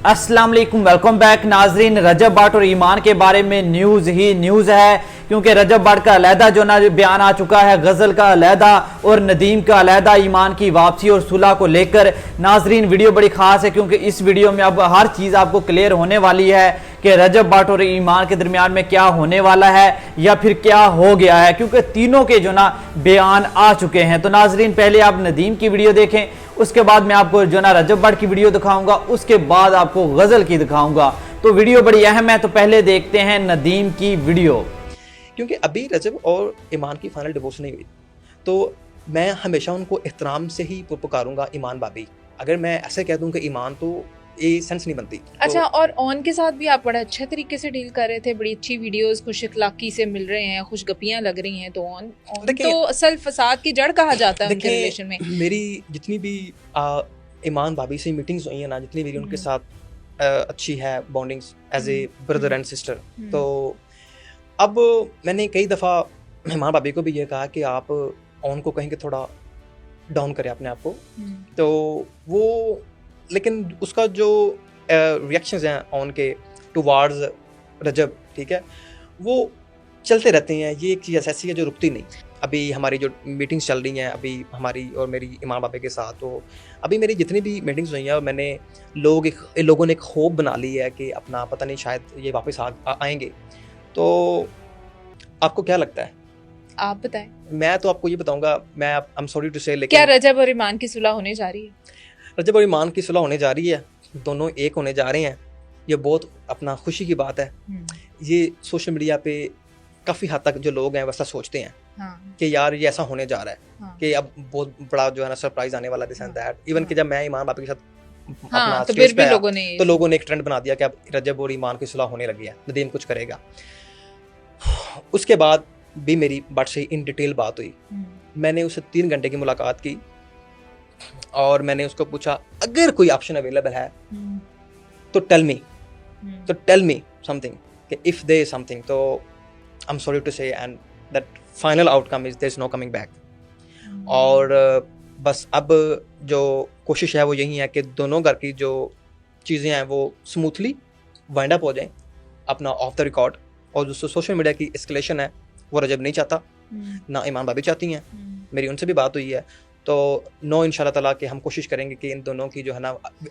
अस्सलाम वालेकुम, welcome back नाजरीन। रजब भट्ट और ईमान के बारे में न्यूज़ ही न्यूज़ है, क्योंकि रजब भट्ट का अलहदा जो ना बयान आ चुका है, गज़ल का अलहदा और नदीम का अलहदा, ईमान की वापसी और सुलह को लेकर। नाजरीन वीडियो बड़ी ख़ास है, क्योंकि इस वीडियो में अब हर चीज़ आपको क्लियर होने वाली है कि रजब भट्ट और ईमान के दरमियान में क्या होने वाला है या फिर क्या हो गया है, क्योंकि तीनों के जो ना बयान आ चुके हैं। तो नाजरीन पहले आप नदीम की वीडियो देखें, उसके बाद मैं आपको जो ना रजब भट्ट की वीडियो दिखाऊंगा, उसके बाद आपको गजल की दिखाऊंगा। तो वीडियो बड़ी अहम है, तो पहले देखते हैं नदीम की वीडियो। क्योंकि अभी रजब और ईमान की फाइनल डिवोर्स नहीं हुई, तो मैं हमेशा उनको एहतराम से ही पुकारूंगा ईमान भाभी। अगर मैं ऐसे कह दूं कि ईमान, तो ये सेंस नहीं बनती। अच्छा, और ऑन के साथ भी आप बड़ा अच्छे तरीके से डील कर रहे थे, बड़ी अच्छी वीडियोस, खुश अखलाकी से मिल रहे हैं, खुश गपियां लग रही हैं। तो ऑन तो असल फसाद की जड़ कहा जाता है उनके रिलेशन में। मेरी जितनी भी ईमान भाभी से मीटिंग्स हुई है ना, जितनी मेरी उनके साथ अच्छी है bondings as a brother and sister. तो अब मैंने कई दफ़ा ईमान भाभी को भी ये कहा कि आप ऑन को कहेंगे थोड़ा डाउन करें अपने आप को, तो वो, लेकिन उसका जो रिएक्शंस हैं ऑन के टुवार्ड्स रजब, ठीक है, वो चलते रहते हैं। ये एक चीज़ ऐसी है जो रुकती नहीं। अभी हमारी जो मीटिंग्स चल रही हैं अभी हमारी और मेरी ईमान बाबे के साथ, तो अभी मेरी जितनी भी मीटिंग्स हुई हैं, मैंने लोगों ने एक होप बना ली है कि अपना पता नहीं शायद ये वापस आएंगे। तो आपको क्या लगता है? आप बताएं। मैं तो आपको ये बताऊंगा, मैं आई एम सॉरी टू से, लेकिन क्या रजब और ईमान की सुलह होने जा रही है? रजब और ईमान की सुलह होने जा रही है, दोनों एक होने जा रहे हैं। ये बहुत अपना खुशी की बात है। ये सोशल मीडिया पे काफ़ी हद तक जो लोग हैं वैसा सोचते हैं कि यार ये ऐसा होने जा रहा है कि अब बहुत बड़ा जो है ना सरप्राइज आने वाला, दिस एंड दैट। इवन कि जब मैं ईमान बाबा के साथ अपना तो फिर भी लोगों ने एक ट्रेंड बना दिया कि अब रजब और ईमान की सुलह होने लगी है, नदीम कुछ करेगा। उसके बाद भी मेरी भट्ट से इन डिटेल बात हुई। मैंने उससे 3 घंटे की मुलाकात की और मैंने उसको पूछा अगर कोई ऑप्शन अवेलेबल है तो टेल मी समथिंग, कि इफ देयर इज समथिंग, तो I am sorry to say and that final outcome is there is no coming back. और बस अब जो कोशिश है वो यही है कि दोनों घर की जो चीज़ें हैं वो स्मूथली वाइंड अप हो जाएं अपना ऑफ द रिकॉर्ड। और जो सोशल मीडिया की एस्केलेशन है वो रजब नहीं चाहता, ना ईमान भाभी चाहती हैं। मेरी उनसे भी बात हुई है, तो नो इंशाल्लाह ताला कि हम कोशिश करेंगे कि इन दोनों की जो है ना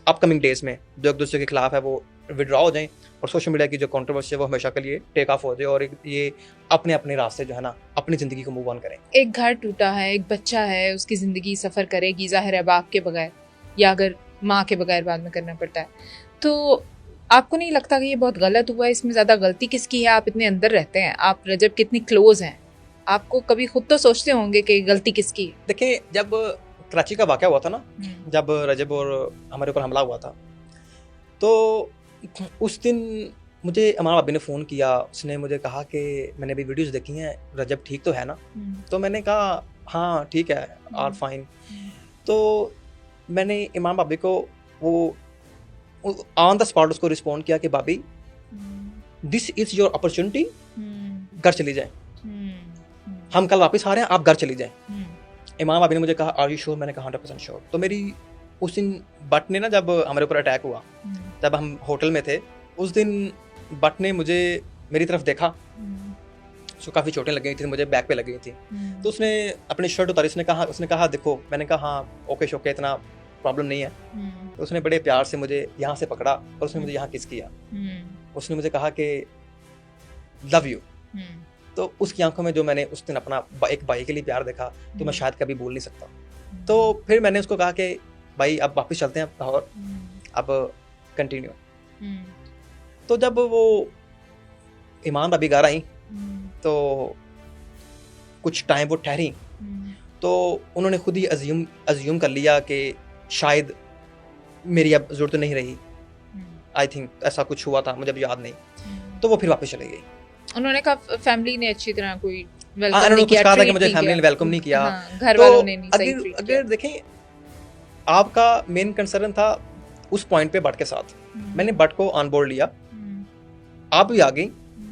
अपकमिंग डेज में जो एक दूसरे के खिलाफ है वो विड्रॉ हो जाएं और सोशल मीडिया की जो कंट्रोवर्सी है वो हमेशा के लिए टेक ऑफ हो जाए और ये अपने अपने रास्ते जो है ना अपनी ज़िंदगी को मूव ऑन करें। एक घर टूटा है, एक बच्चा है, उसकी ज़िंदगी सफ़र करेगी, ज़ाहिर है बाप के बगैर या अगर माँ के बगैर बाद में करना पड़ता है। तो आपको नहीं लगता कि ये बहुत गलत हुआ है? इसमें ज़्यादा गलती किसकी है? आप इतने अंदर रहते हैं, आप रजब कितनी क्लोज हैं, आपको कभी खुद तो सोचते होंगे कि गलती किसकी है? देखिए, जब कराची का वाक़या हुआ था ना, जब रजब और हमारे ऊपर हमला हुआ था, तो उस दिन मुझे ईमान भाभी ने फ़ोन किया। उसने मुझे कहा कि मैंने भी वीडियोस देखी हैं, रजब ठीक तो है ना? तो मैंने कहा हाँ ठीक है, ऑल फाइन। तो मैंने ईमान भाभी को वो ऑन द स्पॉट उसको रिस्पॉन्ड किया कि भाभी दिस इज़ योर अपॉर्चुनिटी, घर चली जाए, हम कल वापस आ रहे हैं, आप घर चली जाएं। ईमान भाभी ने मुझे कहा आर यू श्योर? मैंने कहा 100% श्योर। तो मेरी उस दिन भट्ट ने ना, जब हमारे ऊपर अटैक हुआ, जब हम होटल में थे, उस दिन भट्ट ने मुझे मेरी तरफ देखा, उसको काफ़ी चोटें लगी थी, मुझे बैक पे लगी थी। तो उसने अपनी शर्ट उतारी, उसने कहा देखो। मैंने कहा हाँ ओके शोके, इतना प्रॉब्लम नहीं है। तो उसने बड़े प्यार से मुझे यहाँ से पकड़ा और उसने मुझे यहाँ किस किया। उसने मुझे कहा कि लव यू। तो उसकी आंखों में जो मैंने उस दिन अपना एक भाई के लिए प्यार देखा, तो मैं शायद कभी भूल नहीं सकता। तो फिर मैंने उसको कहा कि भाई अब वापस चलते हैं लाहौर, अब कंटिन्यू। तो जब वो ईमान भाभी घर आई तो कुछ टाइम वो ठहरी, तो उन्होंने खुद ही अज्यूम कर लिया कि शायद मेरी अब ज़रूरत नहीं रही। आई थिंक ऐसा कुछ हुआ था, मुझे अब याद नहीं। तो वो फिर वापस चली गई। उन्होंने कहा फैमिली ने अच्छी तरह कोई वेलकम नहीं किया, कहा था कि मुझे फैमिली ने वेलकम नहीं किया, घर वालों ने नहीं सही ट्रीट किया। अगर देखें, आपका मेन कंसर्न था उस पॉइंट पे भट्ट के साथ। मैंने भट्ट को ऑन बोर्ड लिया, आप भी आ गई,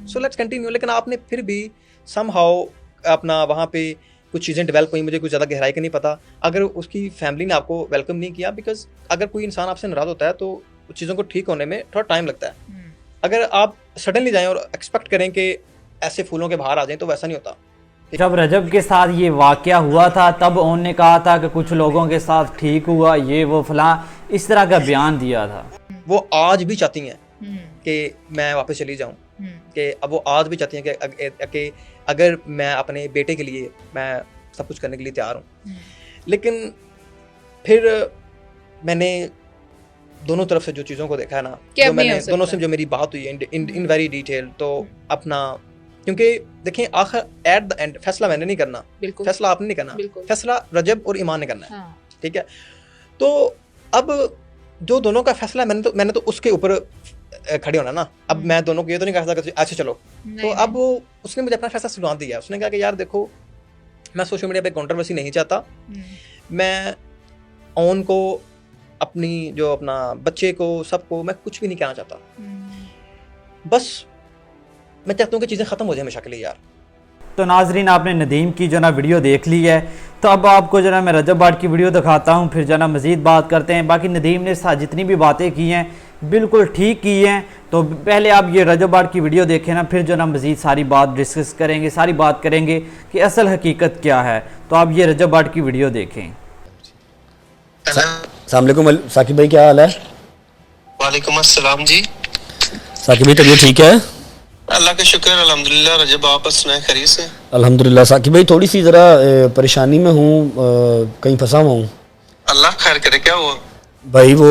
सो लेट्स कंटिन्यू। लेकिन आपने फिर भी समहाउ अपना वहाँ पे कुछ चीज़ें डेवलप हुई, मुझे कुछ ज़्यादा गहराई का नहीं पता। अगर उसकी फैमिली ने आपको वेलकम नहीं किया, बिकॉज अगर कोई इंसान आपसे नाराज़ होता है तो चीज़ों को ठीक होने में थोड़ा टाइम लगता है। अगर आप सडनली जाएं और एक्सपेक्ट करें कि ऐसे फूलों के बाहर आ जाएं तो वैसा नहीं होता। जब रजब के साथ ये वाकया हुआ था तब उन्होंने कहा था कि कुछ लोगों के साथ ठीक हुआ, ये वो फलां, इस तरह का बयान दिया था। वो आज भी चाहती हैं कि मैं वापस चली जाऊं, कि अब वो आज भी चाहती हैं कि अगर मैं अपने बेटे के लिए मैं सब कुछ करने के लिए तैयार हूं। लेकिन फिर मैंने दोनों तरफ से जो चीज़ों को देखा है ना, जो मैंने दोनों से जो मेरी बात हुई इन वेरी डिटेल, तो अपना, क्योंकि देखें आखिर एट द एंड फैसला मैंने नहीं करना, फैसला आपने नहीं करना, फैसला रजब और ईमान ने करना है। ठीक है, तो अब जो दोनों का फैसला है मैंने तो उसके ऊपर खड़े होना ना। अब मैं दोनों को ये तो नहीं कह सकता कि ऐसे चलो, तो अब उसने मुझे अपना फैसला सुना दिया। उसने कहा कि यार देखो, मैं सोशल मीडिया पे कंट्रोवर्सी नहीं चाहता, मैं ऑन को, अपनी जो अपना बच्चे को, सबको मैं कुछ भी नहीं कहना चाहता, बस मैं चाहता हूँ कि चीज़ें ख़त्म हो जाए हमेशा के लिए यार। तो नाजरीन, आपने नदीम की जो ना वीडियो देख ली है, तो अब आपको जो ना मैं रजब बाट की वीडियो दिखाता हूँ, फिर जो ना मज़ीद बात करते हैं। बाकी नदीम ने साथ जितनी भी बातें की हैं बिल्कुल ठीक की हैं, तो पहले आप ये रजब बाट की वीडियो देखें ना, फिर जो ना मज़ीद सारी बात डिस्कस करेंगे, सारी बात करेंगे कि असल हकीकत क्या है। तो आप ये रजब बाट की वीडियो देखें। अस्सलाम वालेकुम साकिब भाई, क्या हाल है? वालेकुम अस्सलाम जी। साकिब भाई तबीयत ठीक है? अल्लाह का शुक्र अल्हम्दुलिल्लाह। रजब आप सुनाए खैरियत से? अल्हम्दुलिल्लाह। साकिब भाई थोड़ी सी ज़रा परेशानी में हूँ, कहीं फंसा हुआ हूँ। अल्लाह खैर करे। क्या हुआ भाई? वो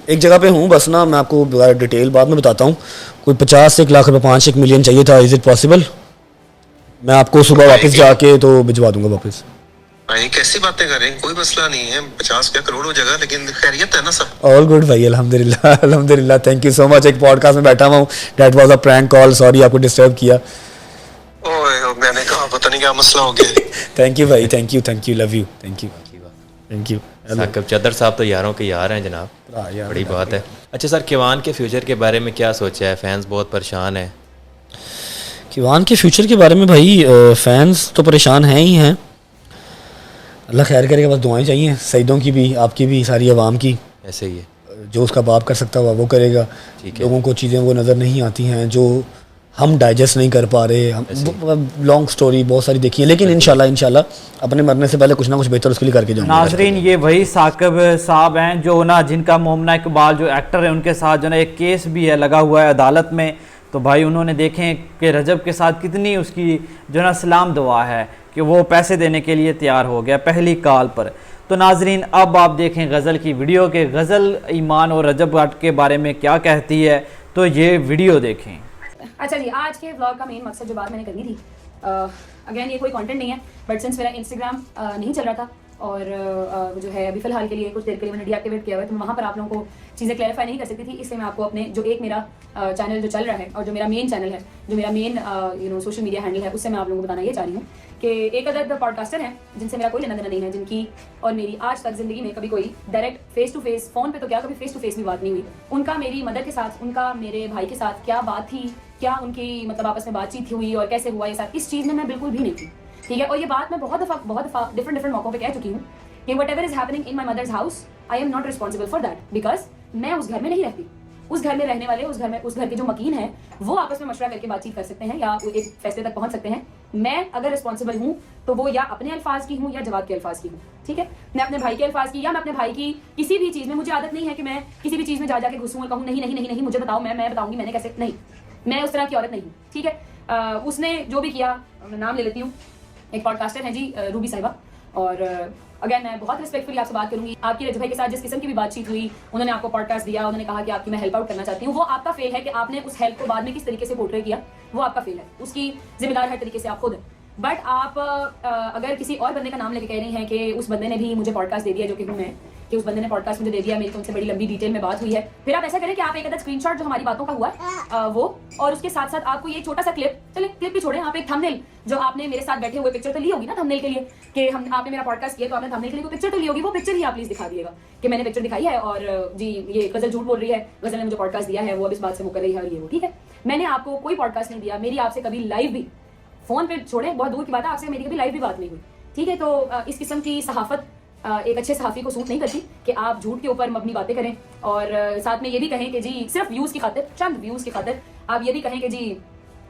एक जगह पे हूँ, बस ना मैं आपको डिटेल बाद में बताता हूँ। कोई 50 से 1 लाख रुपये, 5-1 मिलियन चाहिए था। Is it possible? मैं आपको सुबह वापस जाके तो भिजवा दूंगा वापस। भाई कैसी बातें कर रहे हैं? कोई मसला नहीं है, 50 क्या करोड़ हो जाएगा, लेकिन खैरियत है ना सब? ऑल गुड भाई, अल्हम्दुलिल्लाह अल्हम्दुलिल्लाह। Thank you so much. एक पॉडकास्ट में बैठा हुआ हूँ, that was a prank call, sorry आपको डिस्टर्ब किया। ओए मैंने कहा पता नहीं क्या मसला हो गया। थैंक यू भाई, thank you, love you, thank you. Saqib Chadar साहब तो यारों के यार हैं जनाब, बड़ी बात है। अच्छा सर, किवान के फ्यूचर के बारे में क्या सोचा है? फैंस बहुत परेशान हैं। किवान के फ्यूचर के बारे में भाई फैंस तो परेशान हैं ही हैं, अल्लाह खैर करेगा। बस दुआएं चाहिए सईदों की भी, आपकी भी, सारी आवाम की। ऐसे ही है, जो उसका बाप कर सकता हुआ वो करेगा। लोगों को चीज़ें वो नज़र नहीं आती हैं जो हम डाइजेस्ट नहीं कर पा रहे। हम लॉन्ग स्टोरी बहुत सारी देखी है, लेकिन इंशाल्लाह अपने मरने से पहले कुछ ना कुछ बेहतर उसके लिए करके जाऊंगा। नाजरीन, ये वही साकिब साहब हैं जो ना, जिनका मोमना इकबाल जो एक्टर है उनके साथ जो ना एक केस भी है लगा हुआ है अदालत में। तो भाई उन्होंने देखें कि रजब के साथ कितनी उसकी जो ना सलाम दुआ है कि वो पैसे देने के लिए तैयार हो गया पहली कॉल पर। तो नाजरीन, अब आप देखें गज़ल की वीडियो के गज़ल ईमान और रजब बाट के बारे में क्या कहती है, तो ये वीडियो देखें। अच्छा जी, आज के व्लॉग का मेन मकसद जो बात मैंने करनी थी, अगेन ये कोई कंटेंट नहीं है, बट सिंस मेरा इंस्टाग्राम नहीं चल रहा था और जो है अभी फ़िलहाल के लिए कुछ देर के लिए मैंने डीएक्टिवेट किया हुआ है, तो वहाँ पर आप लोगों को चीज़ें क्लैरिफाई नहीं कर सकती थी। इसलिए मैं आपको अपने जो एक मेरा चैनल जो चल रहा है और जो मेरा मेन चैनल है, जो मेरा मेन सोशल मीडिया हैंडल है, उससे मैं आप लोगों को बताना ये चाह रही हूँ कि एक अदद पॉडकास्टर हैं जिनसे मेरा कोई लेना देना नहीं है, जिनकी और मेरी आज तक ज़िंदगी में कभी कोई direct face to face, phone पे तो क्या कभी फेस टू फेस भी बात नहीं हुई। उनका मेरी मदर के साथ, उनका मेरे भाई के साथ क्या बात थी, क्या उनकी मतलब आपस में बातचीत हुई और कैसे हुआ ये साथ, इस चीज़ में मैं बिल्कुल भी नहीं थी। ठीक है, और ये बात मैं बहुत दफ़ा डिफरेंट मौक़ों पर कह चुकी हूँ कि whatever is happening in my mother's house, I am not responsible for that, because मैं उस घर में नहीं रहती। उस घर में रहने वाले, उस घर के जो मकीन हैं, वो आपस में मशवरा करके बातचीत कर सकते हैं या एक फैसले तक पहुंच सकते हैं। मैं अगर रिस्पॉन्सिबल हूँ तो वो या अपने अल्फाज की हूँ या जवाब के अल्फाज की हूँ। ठीक है, मैं अपने भाई के अल्फाज की या मैं अपने भाई की किसी भी चीज़ में, मुझे आदत नहीं है कि मैं किसी भी चीज़ में जाके घुसूँ और कहूँ नहीं मुझे बताओ, मैं बताऊँगी मैंने कैसे, नहीं, मैं उस तरह की औरत नहीं हूँ। ठीक है, उसने जो भी किया, नाम ले लेती हूँ, एक पॉडकास्टर है जी रूबी साहिबा, और अगेन मैं बहुत रिस्पेक्टफुली आपसे बात करूंगी। आपकी रजब भाई के साथ जिस किस्म की भी बातचीत हुई, उन्होंने आपको पॉडकास्ट दिया, उन्होंने कहा कि आपकी मैं हेल्प आउट करना चाहती हूँ, वो आपका फेल है कि आपने उस हेल्प को बाद में किस तरीके से पोर्ट्रे किया, वो आपका फेल है, उसकी जिम्मेदार हर तरीके से आप खुद हैं। बट आप अगर किसी और बंदे का नाम लेके कह रही हैं कि उस बंदे ने भी मुझे पॉडकास्ट दे दिया, जो कि हूँ मैं, कि उस बंदे ने पॉडकास्ट मुझे दे दिया, मेरी तो उनसे बड़ी लंबी डिटेल में बात हुई है, फिर आप ऐसा करें कि आप एक अदद स्क्रीनशॉट जो हमारी बातों का हुआ है वो, और उसके साथ साथ आपको ये छोटा सा क्लिप भी छोड़े, आप एक थंबनेल जो आपने मेरे साथ बैठे हुए पिक्चर तो ली होगी ना थंबनेल के लिए, कि आपने मेरा पॉडकास्ट किया तो आपने थंबनेल के लिए कोई पिक्चर तो ली होगी, वो पिक्चर ही आप प्लीज दिखा दिएगा कि मैंने पिक्चर दिखाई है और जी ये गजल झूठ बोल रही है, गजल ने मुझे पॉडकास्ट दिया है, वो अब इस बात से मुकर रही है और ये वो। ठीक है, मैंने आपको कोई पॉडकास्ट नहीं दिया, मेरी आपसे कभी लाइव भी, फोन पे छोड़े बहुत दूर की बात है, आपसे मेरी कभी लाइव भी बात नहीं हुई। ठीक है, तो इस किस्म की सहाफत एक अच्छे सहाफ़ी को सूट नहीं करती कि आप झूठ के ऊपर अपनी बातें करें और साथ में ये भी कहें कि जी सिर्फ व्यूज़ की खातिर, चंद व्यूज़ की खातिर आप ये भी कहें कि जी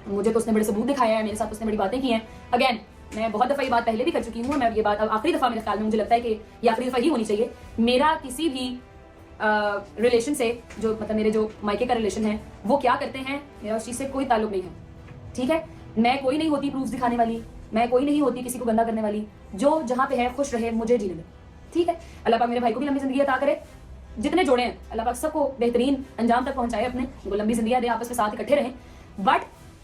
मुझे तो उसने बड़े सबूत दिखाया है, मेरे साथ उसने बड़ी बातें की हैं। अगेन मैं बहुत दफ़ा ये बात पहले भी कर चुकी हूँ, मैं ये बात अब आखिरी दफ़ा मेरे ख्याल में मुझे लगता है कि ये आखिरी दफ़ा ही होनी चाहिए। मेरा किसी भी रिलेशन से, जो मतलब मेरे जो मायके का रिलेशन है, वो क्या करते हैं मेरा उस चीज़ से कोई ताल्लुक नहीं है, ठीक है। मैं कोई नहीं होती प्रूफ दिखाने वाली, मैं कोई नहीं होती किसी को गंदा करने वाली। जो जहाँ पे है खुश रहे, मुझे जीने दे, ठीक है। अल्लाह पाक मेरे भाई को भी लंबी ज़िंदगी अता करे, जितने जोड़े हैं अल्लाह पाक सबको बेहतरीन अंजाम तक पहुँचाए, अपने वो लंबी ज़िंदगी दे, आपस में साथ इकट्ठे रहें। बट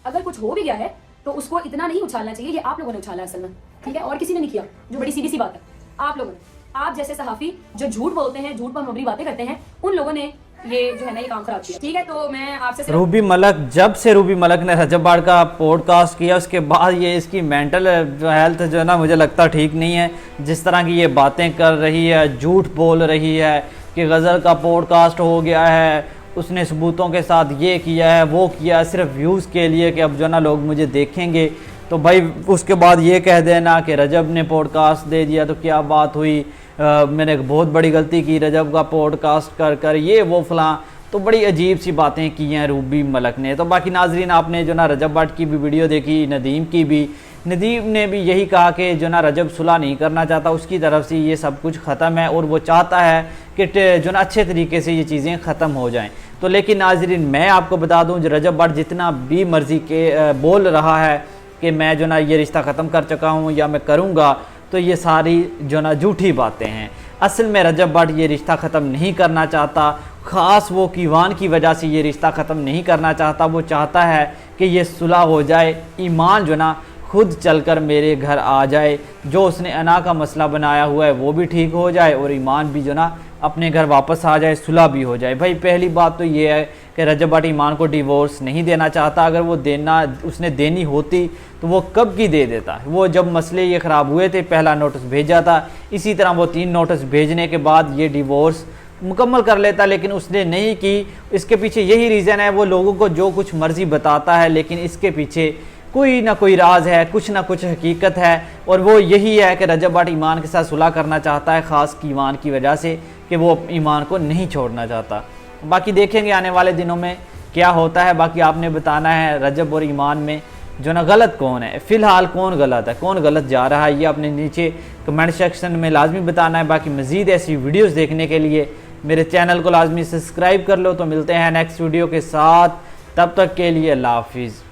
अगर कुछ हो भी गया है तो उसको इतना नहीं उछालना चाहिए, ये आप लोगों ने उछाला है असल में, ठीक है, और किसी ने नहीं किया, जो बड़ी सीधी सी बात है। आप लोगों ने, आप जैसे सहाफ़ी जो झूठ बोलते हैं, झूठ पर मबनी बातें करते हैं, उन लोगों ने ये जो है ना ये काम खराब किया, ठीक है। तो मैं आपसे रूबी मलक, जब से रूबी मलक ने रजब बाड़ का पॉडकास्ट किया उसके बाद ये इसकी मेंटल जो हेल्थ जो है ना मुझे लगता ठीक नहीं है। जिस तरह की ये बातें कर रही है, झूठ बोल रही है कि गज़ल का पॉडकास्ट हो गया है, उसने सबूतों के साथ ये किया है वो किया है, सिर्फ व्यूज़ के लिए कि अब जो ना लोग मुझे देखेंगे। तो भाई उसके बाद ये कह देना कि रजब ने पॉडकास्ट दे दिया तो क्या बात हुई, मैंने एक बहुत बड़ी गलती की रजब का पॉडकास्ट कर कर, ये वो फलां। तो बड़ी अजीब सी बातें की हैं रूबी मलक ने। तो बाकी नाजरीन आपने जो ना रजब भट्ट की भी वीडियो देखी, नदीम की भी, नदीम ने भी यही कहा कि जो ना रजब सुलह नहीं करना चाहता, उसकी तरफ से ये सब कुछ ख़त्म है और वो चाहता है कि जो ना अच्छे तरीके से ये चीज़ें ख़त्म हो जाएं। तो लेकिन नाजरीन मैं आपको बता दूं, जो रजब भट्ट जितना भी मर्ज़ी के बोल रहा है कि मैं जो ना ये रिश्ता ख़त्म कर चुका हूँ या मैं करूँगा, तो ये सारी जो ना झूठी बातें हैं। असल में रजब भट्ट ये रिश्ता ख़त्म नहीं करना चाहता, ख़ास वो कीवान की वजह से ये रिश्ता ख़त्म नहीं करना चाहता। वो चाहता है कि ये सुलह हो जाए, ईमान जो ना खुद चलकर मेरे घर आ जाए, जो उसने अना का मसला बनाया हुआ है वो भी ठीक हो जाए और ईमान भी जो ना अपने घर वापस आ जाए, सुलह भी हो जाए। भाई पहली बात तो ये है कि रजब भट्ट ईमान को डिवोर्स नहीं देना चाहता। अगर वो देना उसने देनी होती तो वो कब की दे देता। वो जब मसले ये ख़राब हुए थे पहला नोटिस भेजा था, इसी तरह वो 3 नोटिस भेजने के बाद ये डिवोर्स मुकम्मल कर लेता, लेकिन उसने नहीं की। इसके पीछे यही रीज़न है, वो लोगों को जो कुछ मर्ज़ी बताता है लेकिन इसके पीछे कोई ना कोई राज है, कुछ ना कुछ हकीकत है। और वो यही है कि रजब भट्ट ईमान के साथ सुलह करना चाहता है, ख़ास ईमान की वजह से कि वो ईमान को नहीं छोड़ना चाहता। बाकी देखेंगे आने वाले दिनों में क्या होता है। बाकी आपने बताना है रजब और ईमान में जो ना गलत कौन है, फ़िलहाल कौन गलत है, कौन गलत जा रहा है, ये आपने नीचे कमेंट सेक्शन में लाजमी बताना है। बाकी मज़ीद ऐसी वीडियोज़ देखने के लिए मेरे चैनल को लाजमी सब्सक्राइब कर लो। तो मिलते हैं नेक्स्ट वीडियो के साथ, तब तक के लिए अल्लाह हाफिज़।